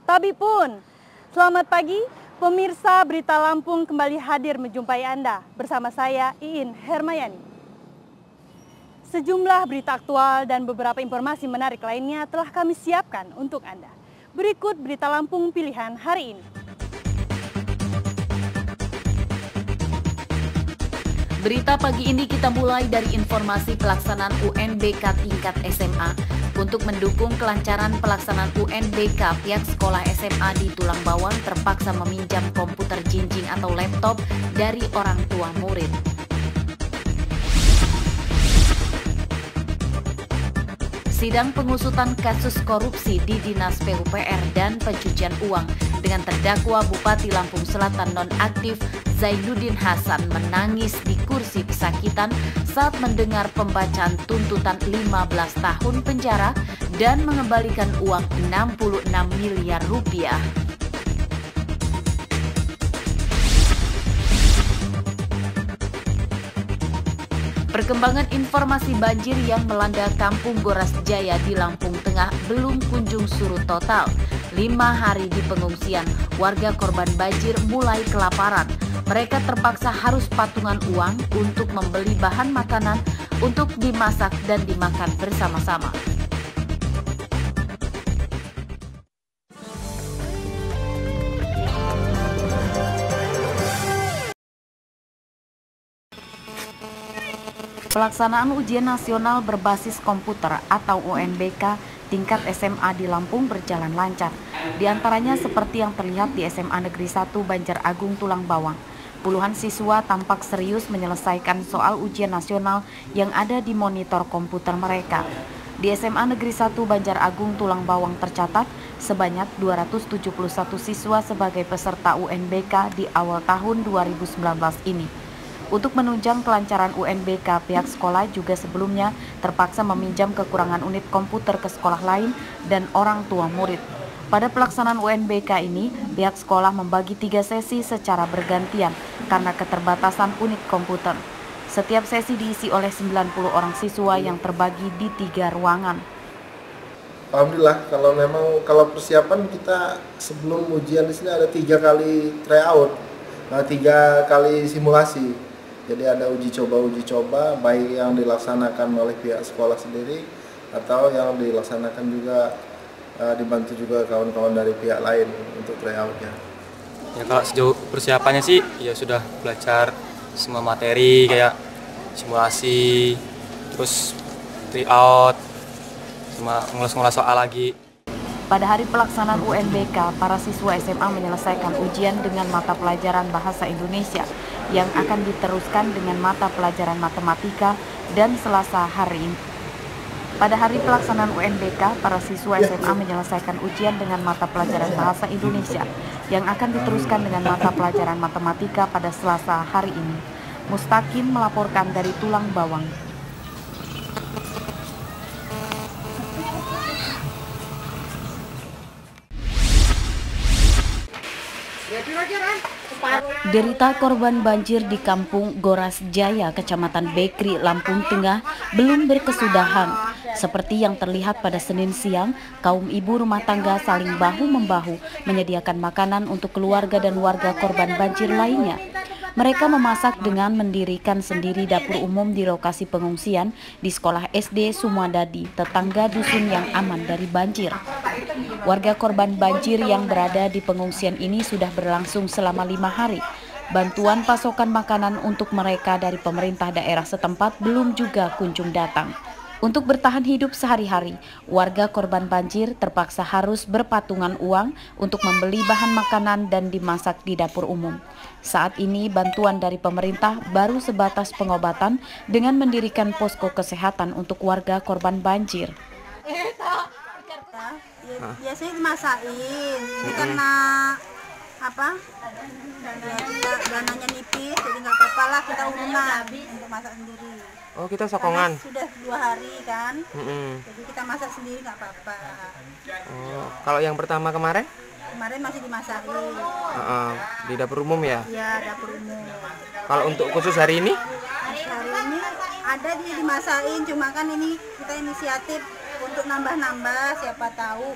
Tapi pun, selamat pagi, pemirsa Berita Lampung kembali hadir menjumpai Anda bersama saya Iin Hermayani. Sejumlah berita aktual dan beberapa informasi menarik lainnya telah kami siapkan untuk Anda. Berikut Berita Lampung pilihan hari ini. Berita pagi ini kita mulai dari informasi pelaksanaan UNBK tingkat SMA. Untuk mendukung kelancaran pelaksanaan UNBK, pihak sekolah SMA di Tulang Bawang terpaksa meminjam komputer jinjing atau laptop dari orang tua murid. Sidang pengusutan kasus korupsi di Dinas PUPR dan pencucian uang dengan terdakwa Bupati Lampung Selatan nonaktif Zainuddin Hasan menangis di kursi pesakitan saat mendengar pembacaan tuntutan 15 tahun penjara dan mengembalikan uang 66 miliar rupiah. Perkembangan informasi banjir yang melanda Kampung Goras Jaya di Lampung Tengah belum kunjung surut total. 5 hari di pengungsian, warga korban banjir mulai kelaparan. Mereka terpaksa harus patungan uang untuk membeli bahan makanan untuk dimasak dan dimakan bersama-sama. Pelaksanaan ujian nasional berbasis komputer atau UNBK tingkat SMA di Lampung berjalan lancar. Di antaranya seperti yang terlihat di SMA Negeri 1 Banjar Agung Tulang Bawang. Puluhan siswa tampak serius menyelesaikan soal ujian nasional yang ada di monitor komputer mereka. Di SMA Negeri 1 Banjar Agung Tulang Bawang tercatat sebanyak 271 siswa sebagai peserta UNBK di awal tahun 2019 ini. Untuk menunjang kelancaran UNBK, pihak sekolah juga sebelumnya terpaksa meminjam kekurangan unit komputer ke sekolah lain dan orang tua murid. Pada pelaksanaan UNBK ini, pihak sekolah membagi 3 sesi secara bergantian karena keterbatasan unit komputer. Setiap sesi diisi oleh 90 orang siswa yang terbagi di 3 ruangan. Alhamdulillah, kalau persiapan kita sebelum ujian di sini ada 3 kali tryout, 3 kali simulasi. Jadi ada uji coba baik yang dilaksanakan oleh pihak sekolah sendiri atau yang dilaksanakan juga dibantu juga kawan-kawan dari pihak lain untuk tryoutnya. Ya kalau sejauh persiapannya sih ya sudah belajar semua materi kayak simulasi, terus tryout, sama ngulas-ngulas soal lagi. Pada hari pelaksanaan UNBK, para siswa SMA menyelesaikan ujian dengan mata pelajaran Bahasa Indonesia yang akan diteruskan dengan mata pelajaran Matematika dan Selasa hari ini. Pada hari pelaksanaan UNBK, para siswa SMA menyelesaikan ujian dengan mata pelajaran Bahasa Indonesia yang akan diteruskan dengan mata pelajaran Matematika pada Selasa hari ini. Mustaqim melaporkan dari Tulang Bawang. Derita korban banjir di Kampung Goras Jaya, Kecamatan Bekri, Lampung Tengah belum berkesudahan. Seperti yang terlihat pada Senin siang, kaum ibu rumah tangga saling bahu-membahu menyediakan makanan untuk keluarga dan warga korban banjir lainnya. Mereka memasak dengan mendirikan sendiri dapur umum di lokasi pengungsian di sekolah SD Sumadadi, tetangga dusun yang aman dari banjir. Warga korban banjir yang berada di pengungsian ini sudah berlangsung selama 5 hari. Bantuan pasokan makanan untuk mereka dari pemerintah daerah setempat belum juga kunjung datang. Untuk bertahan hidup sehari-hari, warga korban banjir terpaksa harus berpatungan uang untuk membeli bahan makanan dan dimasak di dapur umum. Saat ini bantuan dari pemerintah baru sebatas pengobatan dengan mendirikan posko kesehatan untuk warga korban banjir. Biasanya dimasakin, karena dananya nipis, jadi nggak apa-apa lah kita urunan untuk masak sendiri. Oh, kita sokongan. Karena sudah 2 hari kan, jadi kita masak sendiri nggak apa-apa. Oh, kalau yang pertama kemarin? Kemarin masih dimasakin. Di dapur umum ya? Iya, dapur umum. Kalau untuk khusus hari ini? Hari ini ada dimasakin, cuma kan ini kita inisiatif untuk nambah-nambah, siapa tahu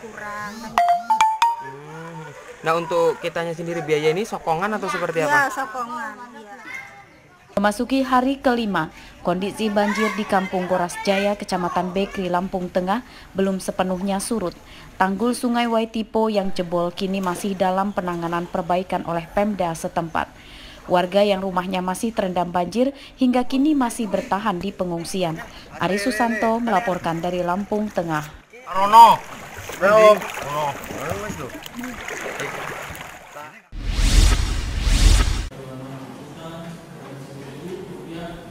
kurang. Nah, untuk kitanya sendiri biaya ini sokongan atau seperti Iya, apa? sokongan. Iya. Memasuki hari kelima, kondisi banjir di Kampung Goras Jaya, Kecamatan Bekri, Lampung Tengah belum sepenuhnya surut. Tanggul Sungai Waitipo yang jebol kini masih dalam penanganan perbaikan oleh Pemda setempat. Warga yang rumahnya masih terendam banjir hingga kini masih bertahan di pengungsian. Ari Susanto melaporkan dari Lampung Tengah.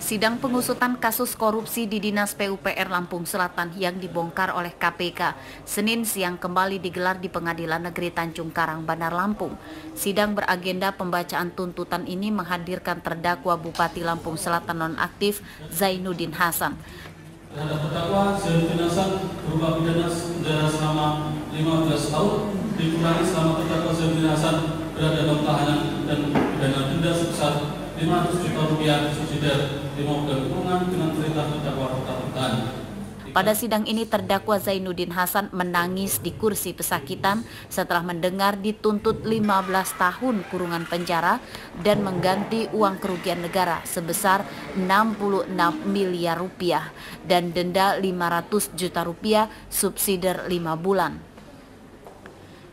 Sidang pengusutan kasus korupsi di Dinas PUPR Lampung Selatan yang dibongkar oleh KPK Senin siang kembali digelar di Pengadilan Negeri Tanjung Karang, Bandar Lampung. Sidang beragenda pembacaan tuntutan ini menghadirkan terdakwa Bupati Lampung Selatan nonaktif Zainuddin Hasan. Terhadap terdakwa Zainuddin Hasan berupa pidana penjara selama 15 tahun dikurangi selama terdakwa Zainuddin Hasan berada dalam tahanan dan pidana denda sebesar 500 juta rupiah subsidiar dan kurungan dengan perintah terdakwa tetap. Pada sidang ini terdakwa Zainuddin Hasan menangis di kursi pesakitan setelah mendengar dituntut 15 tahun kurungan penjara dan mengganti uang kerugian negara sebesar 66 miliar rupiah dan denda 500 juta rupiah subsidiar 5 bulan.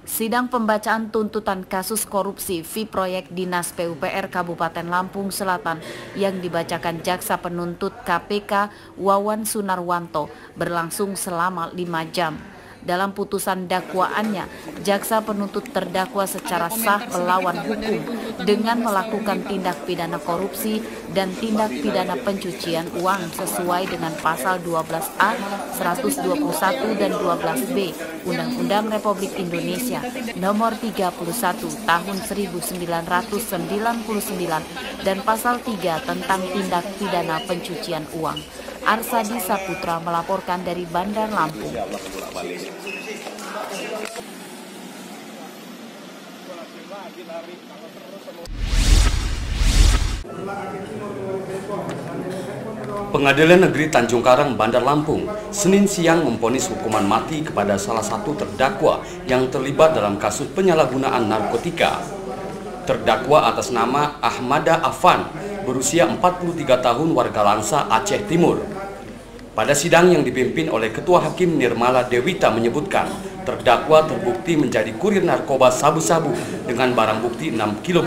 Sidang pembacaan tuntutan kasus korupsi V proyek Dinas PUPR Kabupaten Lampung Selatan yang dibacakan jaksa penuntut KPK Wawan Sunarwanto berlangsung selama 5 jam. Dalam putusan dakwaannya, jaksa penuntut terdakwa secara sah melawan hukum dengan melakukan tindak pidana korupsi dan tindak pidana pencucian uang sesuai dengan pasal 12A, 121 dan 12B Undang-Undang Republik Indonesia Nomor 31 Tahun 1999 dan pasal 3 tentang tindak pidana pencucian uang. Arsadi Saputra melaporkan dari Bandar Lampung. Pengadilan Negeri Tanjung Karang, Bandar Lampung, Senin siang memvonis hukuman mati kepada salah satu terdakwa yang terlibat dalam kasus penyalahgunaan narkotika. Terdakwa atas nama Ahmada Afan, berusia 43 tahun, warga Lansa, Aceh Timur. Pada sidang yang dipimpin oleh Ketua Hakim Nirmala Dewita menyebutkan, terdakwa terbukti menjadi kurir narkoba sabu-sabu dengan barang bukti 6 kg.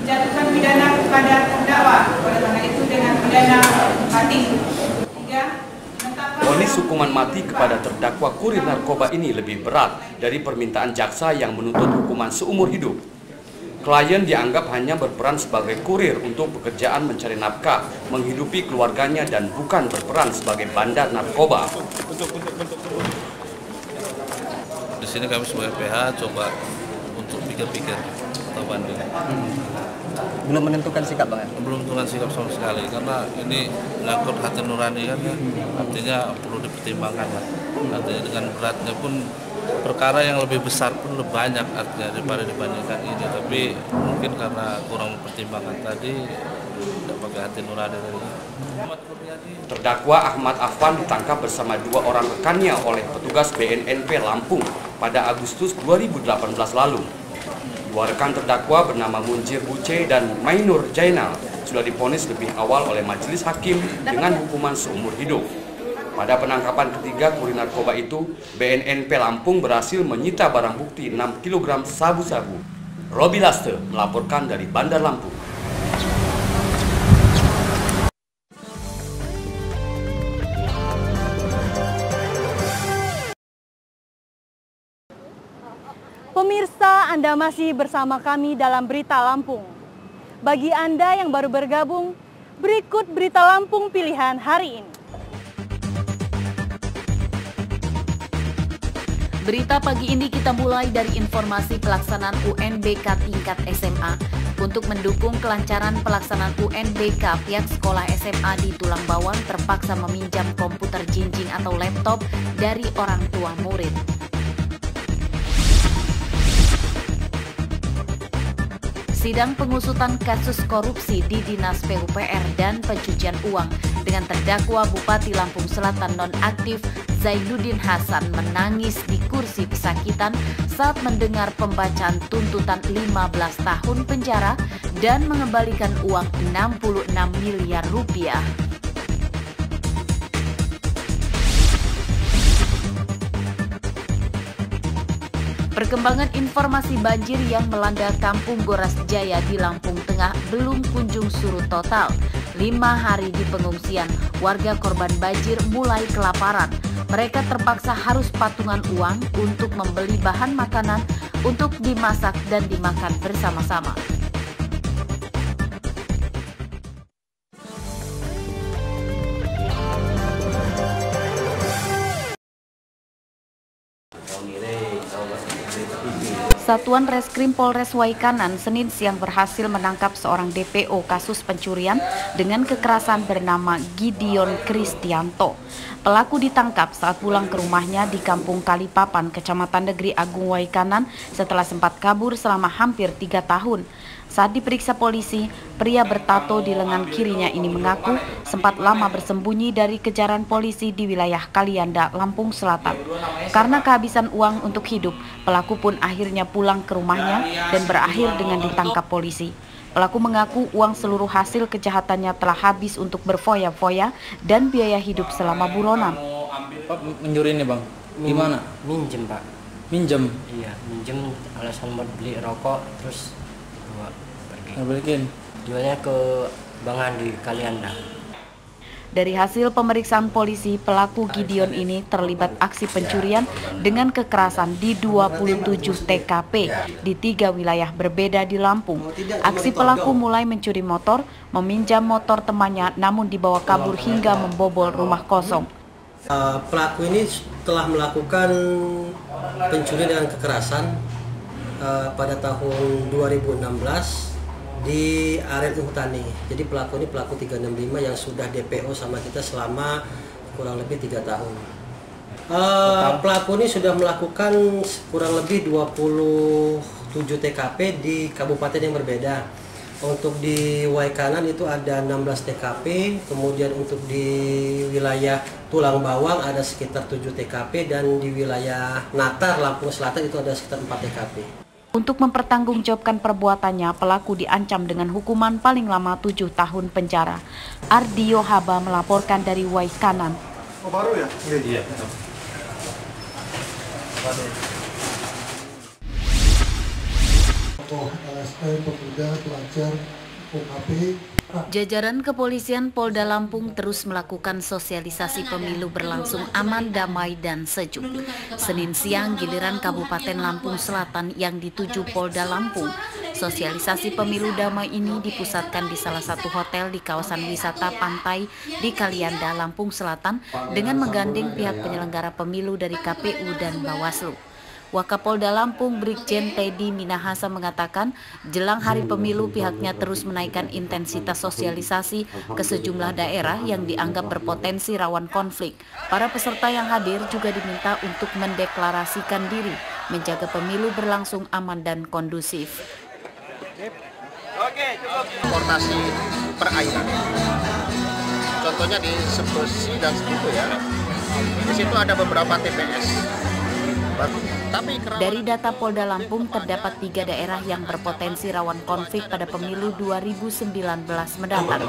Jatuhkan pidana kepada terdakwa, oleh karena itu dengan pidana mati. Vonis hukuman mati kepada terdakwa kurir narkoba ini lebih berat dari permintaan jaksa yang menuntut hukuman seumur hidup. Klien dianggap hanya berperan sebagai kurir untuk pekerjaan mencari nafkah, menghidupi keluarganya dan bukan berperan sebagai bandar narkoba. Di sini kami sebagai PH coba untuk pikir-pikir atau banding. Belum menentukan sikap, Bang? Belum menentukan sikap sama sekali karena ini menyangkut hati nurani kan ya. Artinya perlu dipertimbangkan lah. Artinya dengan beratnya pun perkara yang lebih besar pun lebih banyak artinya daripada dibandingkan ini, tapi mungkin karena kurang mempertimbangkan tadi tidak pakai hati nurani tadi. Terdakwa Ahmad Afan ditangkap bersama 2 orang rekannya oleh petugas BNNP Lampung pada Agustus 2018 lalu. 2 rekan terdakwa bernama Munjir Buce dan Mainur Jainal sudah divonis lebih awal oleh majelis hakim dengan hukuman seumur hidup. Pada penangkapan ketiga kurir narkoba itu, BNNP Lampung berhasil menyita barang bukti 6 kg sabu-sabu. Robi Laste melaporkan dari Bandar Lampung. Pemirsa, Anda masih bersama kami dalam Berita Lampung. Bagi Anda yang baru bergabung, berikut Berita Lampung pilihan hari ini. Berita pagi ini kita mulai dari informasi pelaksanaan UNBK tingkat SMA. Untuk mendukung kelancaran pelaksanaan UNBK, pihak sekolah SMA di Tulang Bawang terpaksa meminjam komputer jinjing atau laptop dari orang tua murid. Sidang pengusutan kasus korupsi di Dinas PUPR dan pencucian uang dengan terdakwa Bupati Lampung Selatan nonaktif Zainuddin Hasan menangis di kursi kesakitan saat mendengar pembacaan tuntutan 15 tahun penjara dan mengembalikan uang 66 miliar rupiah. Perkembangan informasi banjir yang melanda Kampung Goras Jaya di Lampung Tengah belum kunjung surut total. 5 hari di pengungsian, warga korban banjir mulai kelaparan. Mereka terpaksa harus patungan uang untuk membeli bahan makanan untuk dimasak dan dimakan bersama-sama. Satuan Reskrim Polres Waikanan Senin siang berhasil menangkap seorang DPO kasus pencurian dengan kekerasan bernama Gideon Kristianto. Pelaku ditangkap saat pulang ke rumahnya di Kampung Kalipapan, Kecamatan Negeri Agung Waikanan setelah sempat kabur selama hampir 3 tahun. Saat diperiksa polisi, pria bertato di lengan kirinya ini mengaku sempat lama bersembunyi dari kejaran polisi di wilayah Kalianda, Lampung Selatan. Karena kehabisan uang untuk hidup, pelaku pun akhirnya pulang ke rumahnya dan berakhir dengan ditangkap polisi. Pelaku mengaku uang seluruh hasil kejahatannya telah habis untuk berfoya-foya dan biaya hidup selama buronan. Pak mencuri ini bang, gimana? Minjem pak. Minjem? Iya, minjem alasan buat beli rokok, terus pergi. Balikin? Jualnya ke Bang Andi Kalianda. Dari hasil pemeriksaan polisi, pelaku Gideon ini terlibat aksi pencurian dengan kekerasan di 27 TKP di 3 wilayah berbeda di Lampung. Aksi pelaku mulai mencuri motor, meminjam motor temannya namun dibawa kabur hingga membobol rumah kosong. Pelaku ini telah melakukan pencurian dengan kekerasan pada tahun 2016 di area Hutani. Jadi pelaku ini pelaku 365 yang sudah DPO sama kita selama kurang lebih 3 tahun. Pelaku ini sudah melakukan kurang lebih 27 TKP di kabupaten yang berbeda. Untuk di Waikanan itu ada 16 TKP, kemudian untuk di wilayah Tulang Bawang ada sekitar 7 TKP, dan di wilayah Natar, Lampung Selatan itu ada sekitar 4 TKP. Untuk mempertanggungjawabkan perbuatannya, pelaku diancam dengan hukuman paling lama 7 tahun penjara. Ardio Haba melaporkan dari Waikanan. Oh baru ya? Iya. Pemuda, pelajar, UKP. Jajaran kepolisian Polda Lampung terus melakukan sosialisasi pemilu berlangsung aman, damai, dan sejuk. Senin siang giliran Kabupaten Lampung Selatan yang dituju Polda Lampung. Sosialisasi pemilu damai ini dipusatkan di salah satu hotel di kawasan wisata pantai di Kalianda, Lampung Selatan dengan menggandeng pihak penyelenggara pemilu dari KPU dan Bawaslu. Wakapolda Lampung Brigjen Teddy Minahasa mengatakan jelang hari pemilu pihaknya terus menaikkan intensitas sosialisasi ke sejumlah daerah yang dianggap berpotensi rawan konflik. Para peserta yang hadir juga diminta untuk mendeklarasikan diri menjaga pemilu berlangsung aman dan kondusif. Transportasi perairan. Contohnya di Sebesi dan Setuju ya. Di situ ada beberapa TPS. Dari data Polda Lampung terdapat 3 daerah yang berpotensi rawan konflik pada pemilu 2019 mendatang.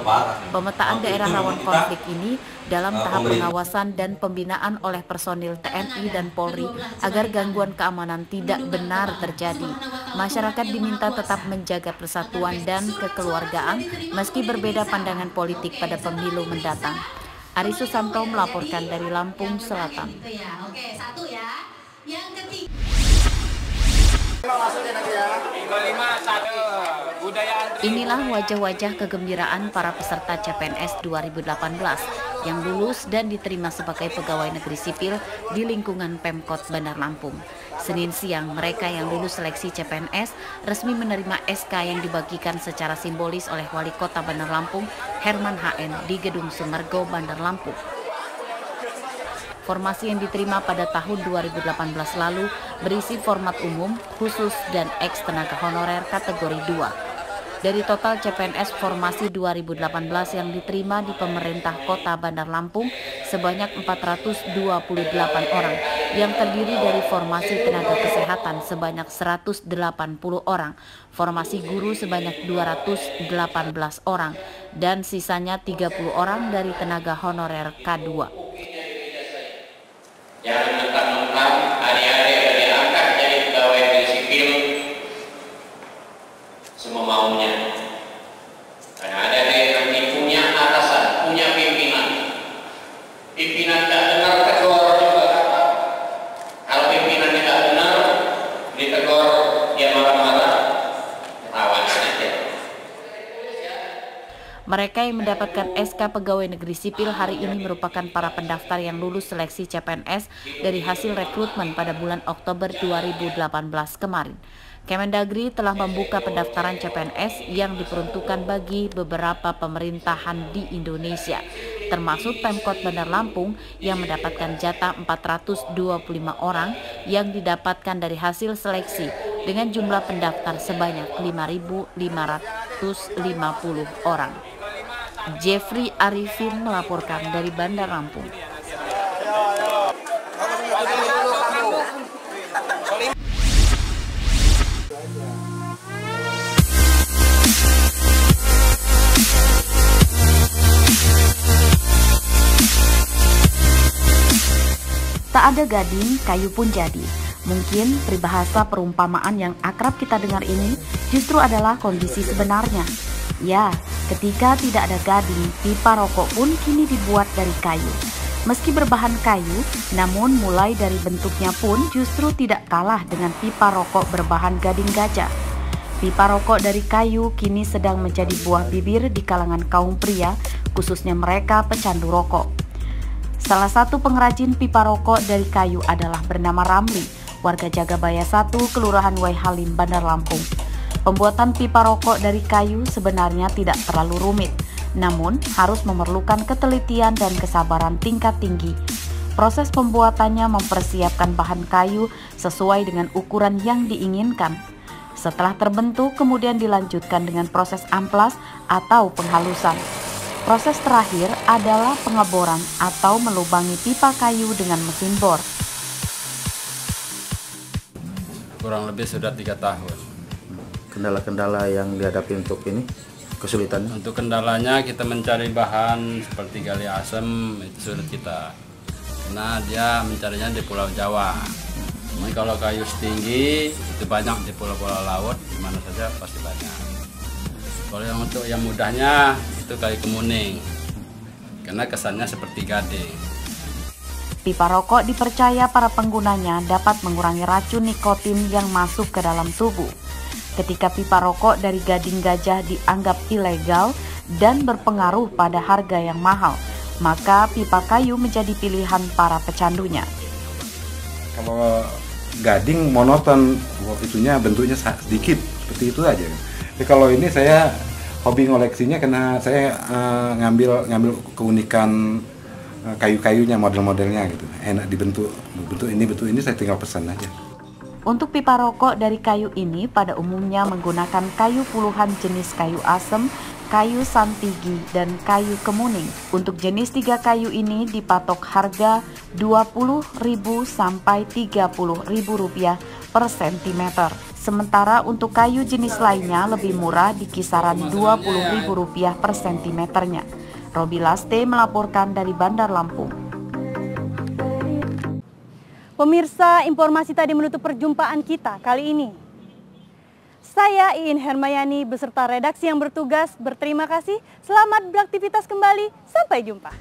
Pemetaan daerah rawan konflik ini dalam tahap pengawasan dan pembinaan oleh personil TNI dan Polri agar gangguan keamanan tidak benar terjadi. Masyarakat diminta tetap menjaga persatuan dan kekeluargaan meski berbeda pandangan politik pada pemilu mendatang. Ari Susanto melaporkan dari Lampung Selatan. Oke, satu ya. Yang ketiga. Inilah wajah-wajah kegembiraan para peserta CPNS 2018 yang lulus dan diterima sebagai pegawai negeri sipil di lingkungan Pemkot Bandar Lampung. Senin siang, mereka yang lulus seleksi CPNS resmi menerima SK yang dibagikan secara simbolis oleh Wali Kota Bandar Lampung, Herman HN, di Gedung Sumergo, Bandar Lampung. Formasi yang diterima pada tahun 2018 lalu berisi format umum, khusus, dan eks tenaga honorer kategori 2. Dari total CPNS formasi 2018 yang diterima di pemerintah Kota Bandar Lampung sebanyak 428 orang, yang terdiri dari formasi tenaga kesehatan sebanyak 180 orang, formasi guru sebanyak 218 orang, dan sisanya 30 orang dari tenaga honorer K2. Jangan mentang-mentang adik-adik yang diangkat jadi pegawai negeri sipil semua maunya. Karena ada yang punya atasan, punya pimpinan. Pimpinan tak dengar tegur juga. Kalau pimpinannya tak benar, ditegur dia marah-marah, lawan saja. Mereka yang mendapatkan SK Pegawai Negeri Sipil hari ini merupakan para pendaftar yang lulus seleksi CPNS dari hasil rekrutmen pada bulan Oktober 2018 kemarin. Kemendagri telah membuka pendaftaran CPNS yang diperuntukkan bagi beberapa pemerintahan di Indonesia, termasuk Pemkot Bandar Lampung yang mendapatkan jatah 425 orang yang didapatkan dari hasil seleksi dengan jumlah pendaftar sebanyak 5.550 orang. Jeffrey Arifin melaporkan dari Bandar Lampung. Tak ada gading, kayu pun jadi. Mungkin peribahasa perumpamaan yang akrab kita dengar ini justru adalah kondisi sebenarnya. Ya, ketika tidak ada gading, pipa rokok pun kini dibuat dari kayu. Meski berbahan kayu, namun mulai dari bentuknya pun justru tidak kalah dengan pipa rokok berbahan gading gajah. Pipa rokok dari kayu kini sedang menjadi buah bibir di kalangan kaum pria, khususnya mereka pecandu rokok. Salah satu pengrajin pipa rokok dari kayu adalah bernama Ramli, warga Jagabaya 1, Kelurahan Waihalim, Bandar Lampung. Pembuatan pipa rokok dari kayu sebenarnya tidak terlalu rumit, namun harus memerlukan ketelitian dan kesabaran tingkat tinggi. Proses pembuatannya mempersiapkan bahan kayu sesuai dengan ukuran yang diinginkan. Setelah terbentuk, kemudian dilanjutkan dengan proses amplas atau penghalusan. Proses terakhir adalah pengeboran atau melubangi pipa kayu dengan mesin bor. Kurang lebih sudah 3 tahun. Kendala-kendala yang dihadapi untuk ini, kesulitannya? Untuk kendalanya kita mencari bahan seperti gali asem, itu sulit kita. Karena dia mencarinya di Pulau Jawa. Jadi kalau kayu setinggi, itu banyak di pulau-pulau laut, di mana saja pasti banyak. Kalau yang untuk yang mudahnya itu kayu kemuning, karena kesannya seperti gading. Pipa rokok dipercaya para penggunanya dapat mengurangi racun nikotin yang masuk ke dalam tubuh. Ketika pipa rokok dari gading gajah dianggap ilegal dan berpengaruh pada harga yang mahal, maka pipa kayu menjadi pilihan para pecandunya. Kalau gading monoton, itunya bentuknya sedikit, seperti itu aja. Tapi kalau ini saya hobi ngoleksinya karena saya ngambil keunikan kayu-kayunya, model-modelnya gitu. Enak dibentuk ini saya tinggal pesan aja. Untuk pipa rokok dari kayu ini pada umumnya menggunakan kayu puluhan jenis kayu asem, kayu santigi, dan kayu kemuning. Untuk jenis 3 kayu ini dipatok harga Rp20.000 sampai Rp30.000 per sentimeter. Sementara untuk kayu jenis lainnya lebih murah di kisaran Rp20.000 per sentimeternya. Robi Laste melaporkan dari Bandar Lampung. Pemirsa, informasi tadi menutup perjumpaan kita kali ini. Saya Iin Hermayani beserta redaksi yang bertugas berterima kasih. Selamat beraktivitas kembali. Sampai jumpa.